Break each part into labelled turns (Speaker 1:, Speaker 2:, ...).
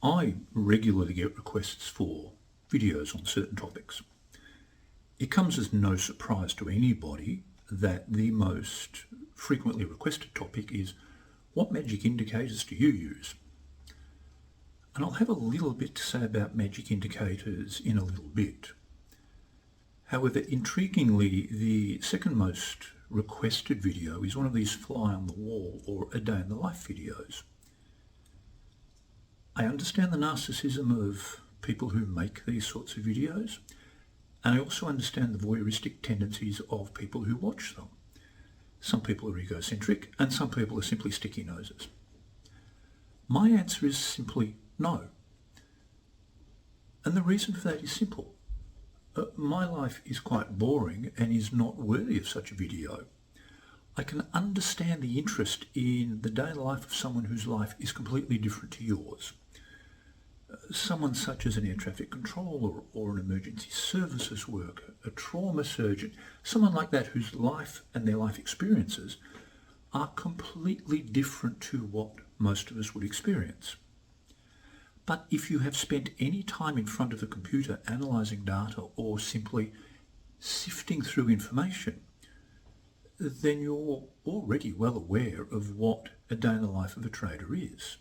Speaker 1: I regularly get requests for videos on certain topics. It comes as no surprise to anybody that the most frequently requested topic is, what magic indicators do you use? And I'll have a little bit to say about magic indicators in a little bit. However, intriguingly, the second most requested video is one of these fly on the wall or a day in the life videos. I understand the narcissism of people who make these sorts of videos, and I also understand the voyeuristic tendencies of people who watch them. Some people are egocentric and some people are simply sticky noses. My answer is simply no. And the reason for that is simple. My life is quite boring and is not worthy of such a video. I can understand the interest in the day in the life of someone whose life is completely different to yours. Someone such as an air traffic controller or an emergency services worker, a trauma surgeon, someone like that whose life and their life experiences are completely different to what most of us would experience. But if you have spent any time in front of a computer analysing data or simply sifting through information, then you're already well aware of what a day in the life of a trader is.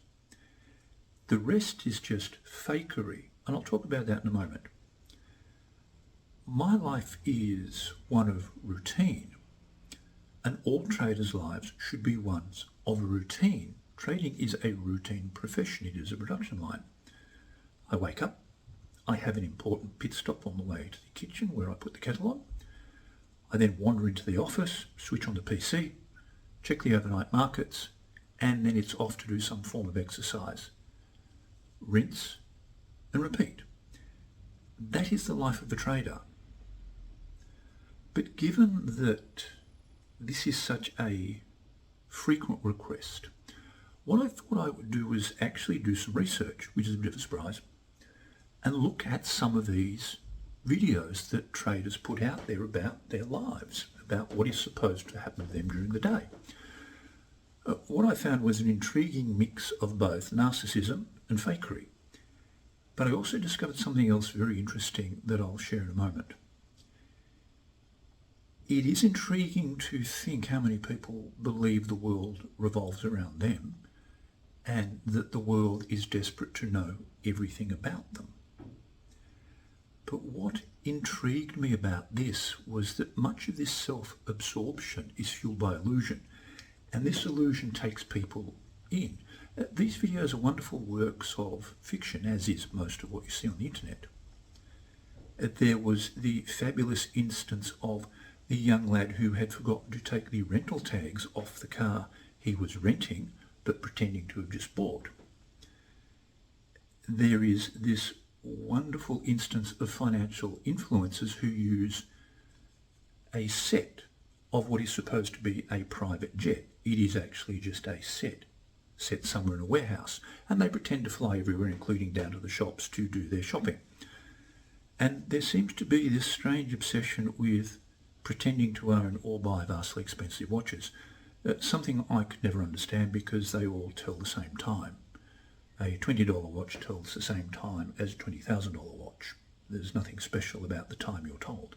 Speaker 1: The rest is just fakery, and I'll talk about that in a moment. My life is one of routine, and all traders' lives should be ones of routine. Trading is a routine profession. It is a production line. I wake up, I have an important pit stop on the way to the kitchen where I put the kettle on. I then wander into the office, switch on the PC, check the overnight markets, and then it's off to do some form of exercise. Rinse and repeat. That is the life of a trader. But given that this is such a frequent request, what I thought I would do was actually do some research, which is a bit of a surprise, and look at some of these videos that traders put out there about their lives, about what is supposed to happen to them during the day. What I found was an intriguing mix of both narcissism and fakery. But I also discovered something else very interesting that I'll share in a moment. It is intriguing to think how many people believe the world revolves around them and that the world is desperate to know everything about them. But what intrigued me about this was that much of this self-absorption is fueled by illusion, and this illusion takes people in. These videos are wonderful works of fiction, as is most of what you see on the internet. There was the fabulous instance of the young lad who had forgotten to take the rental tags off the car he was renting, but pretending to have just bought. There is this wonderful instance of financial influencers who use a set of what is supposed to be a private jet. It is actually just a set somewhere in a warehouse, and they pretend to fly everywhere, including down to the shops to do their shopping. And there seems to be this strange obsession with pretending to own or buy vastly expensive watches, something I could never understand because they all tell the same time. A $20 watch tells the same time as a $20,000 watch. There's nothing special about the time you're told.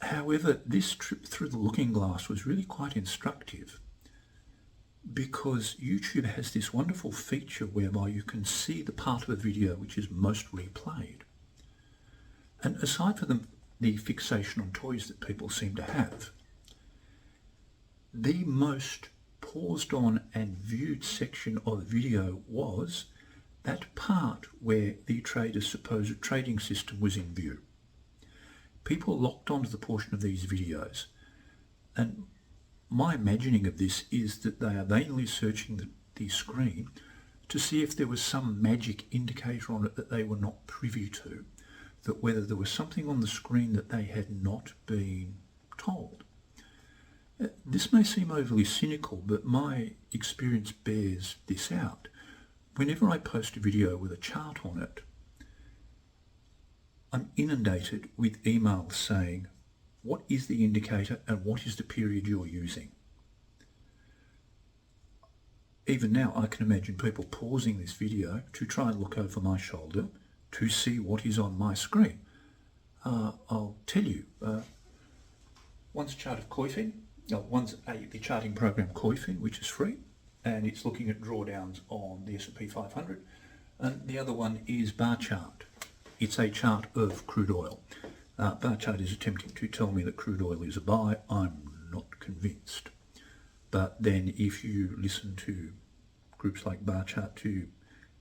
Speaker 1: However, this trip through the looking glass was really quite instructive because YouTube has this wonderful feature whereby you can see the part of a video which is most replayed. And aside from the fixation on toys that people seem to have, the most paused on and viewed section of the video was that part where the trader's supposed trading system was in view. People locked onto the portion of these videos, and my imagining of this is that they are vainly searching the screen to see if there was some magic indicator on it that they were not privy to, that whether there was something on the screen that they had not been told. This may seem overly cynical, but my experience bears this out. Whenever I post a video with a chart on it, I'm inundated with emails saying, what is the indicator and what is the period you're using? Even now, I can imagine people pausing this video to try and look over my shoulder to see what is on my screen. I'll tell you, one's a chart of Coifin, one's the charting program Coifin, which is free, and it's looking at drawdowns on the S&P 500, and the other one is bar chart. It's a chart of crude oil. Bar chart is attempting to tell me that crude oil is a buy. I'm not convinced. But then if you listen to groups like bar chart to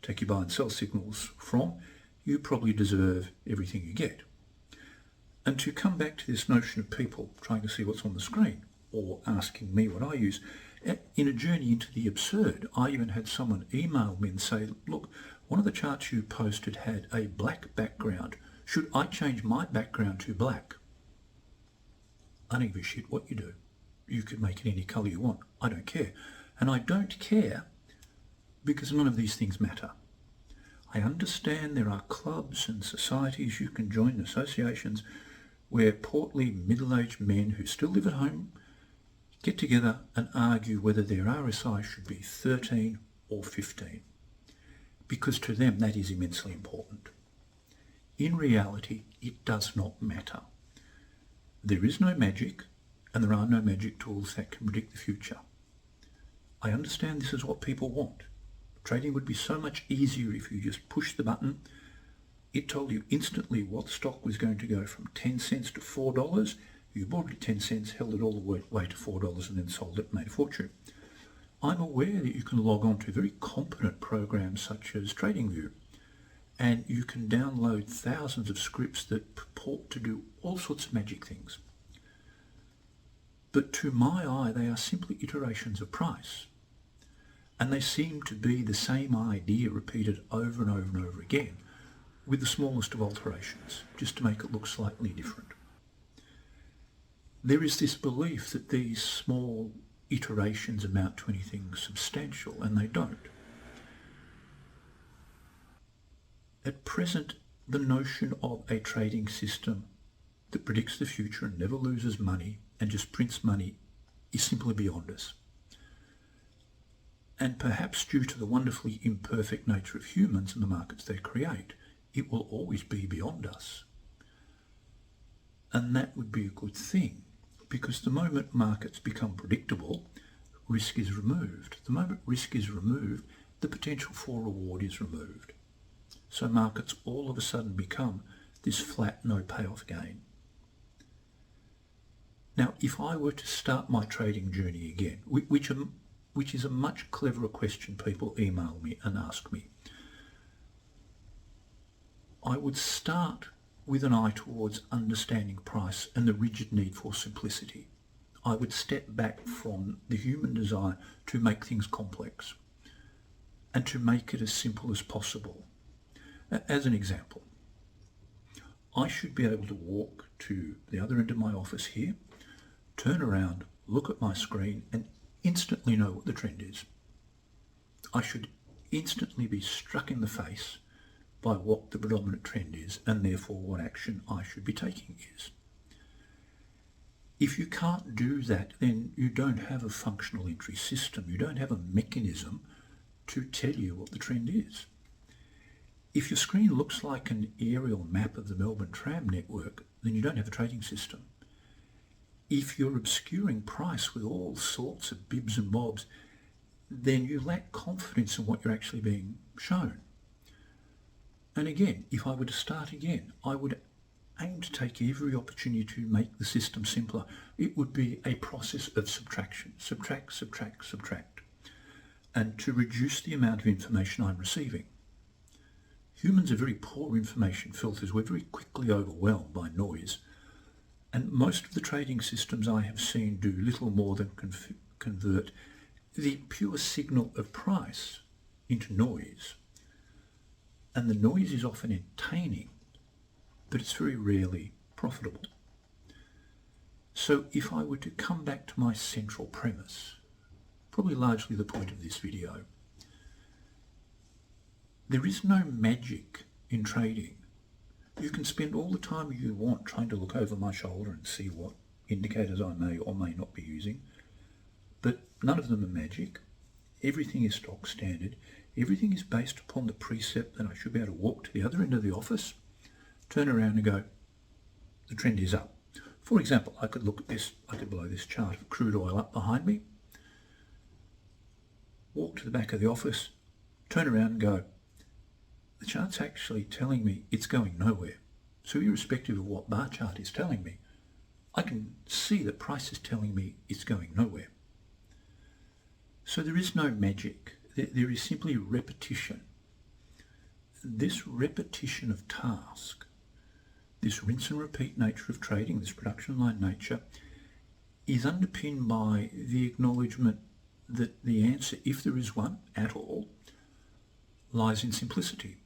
Speaker 1: take your buy and sell signals from, you probably deserve everything you get. And to come back to this notion of people trying to see what's on the screen or asking me what I use, in a journey into the absurd, I even had someone email me and say, look, one of the charts you posted had a black background. Should I change my background to black? I don't give a shit what you do. You can make it any colour you want. I don't care. And I don't care because none of these things matter. I understand there are clubs and societies you can join, associations, where portly middle-aged men who still live at home get together and argue whether their RSI should be 13 or 15, because to them that is immensely important. In reality, it does not matter. There is no magic, and there are no magic tools that can predict the future. I understand this is what people want. Trading would be so much easier if you just pushed the button. It told you instantly what stock was going to go from 10 cents to $4. You bought it at 10 cents, held it all the way to $4 and then sold it and made a fortune. I'm aware that you can log on to very competent programs such as TradingView, and you can download thousands of scripts that purport to do all sorts of magic things. But to my eye, they are simply iterations of price. And they seem to be the same idea repeated over and over and over again, with the smallest of alterations, just to make it look slightly different. There is this belief that these small iterations amount to anything substantial, and they don't. At present, the notion of a trading system that predicts the future and never loses money and just prints money is simply beyond us. And perhaps due to the wonderfully imperfect nature of humans and the markets they create, it will always be beyond us. And that would be a good thing, because the moment markets become predictable, risk is removed. The moment risk is removed, the potential for reward is removed. So markets all of a sudden become this flat, no payoff gain. Now, if I were to start my trading journey again, which is a much cleverer question people email me and ask me, I would start with an eye towards understanding price and the rigid need for simplicity. I would step back from the human desire to make things complex and to make it as simple as possible. As an example, I should be able to walk to the other end of my office here, turn around, look at my screen and instantly know what the trend is. I should instantly be struck in the face by what the predominant trend is and therefore what action I should be taking is. If you can't do that, then you don't have a functional entry system. You don't have a mechanism to tell you what the trend is. If your screen looks like an aerial map of the Melbourne tram network, then you don't have a trading system. If you're obscuring price with all sorts of bibs and bobs, then you lack confidence in what you're actually being shown. And again, if I were to start again, I would aim to take every opportunity to make the system simpler. It would be a process of subtraction, subtract, subtract, subtract, and to reduce the amount of information I'm receiving. Humans are very poor information filters. We're very quickly overwhelmed by noise. And most of the trading systems I have seen do little more than convert the pure signal of price into noise. And the noise is often entertaining, but it's very rarely profitable. So if I were to come back to my central premise, probably largely the point of this video, there is no magic in trading. You can spend all the time you want trying to look over my shoulder and see what indicators I may or may not be using, but none of them are magic. everything is stock standard, everything is based upon the precept that I should be able to walk to the other end of the office, turn around and go, the trend is up. For example, I could look at this, I could blow this chart of crude oil up behind me, walk to the back of the office, turn around and go, the chart's actually telling me it's going nowhere. So irrespective of what bar chart is telling me, I can see that price is telling me it's going nowhere. So there is no magic. There is simply repetition. This repetition of task, this rinse and repeat nature of trading, this production line nature, is underpinned by the acknowledgement that the answer, if there is one at all, lies in simplicity.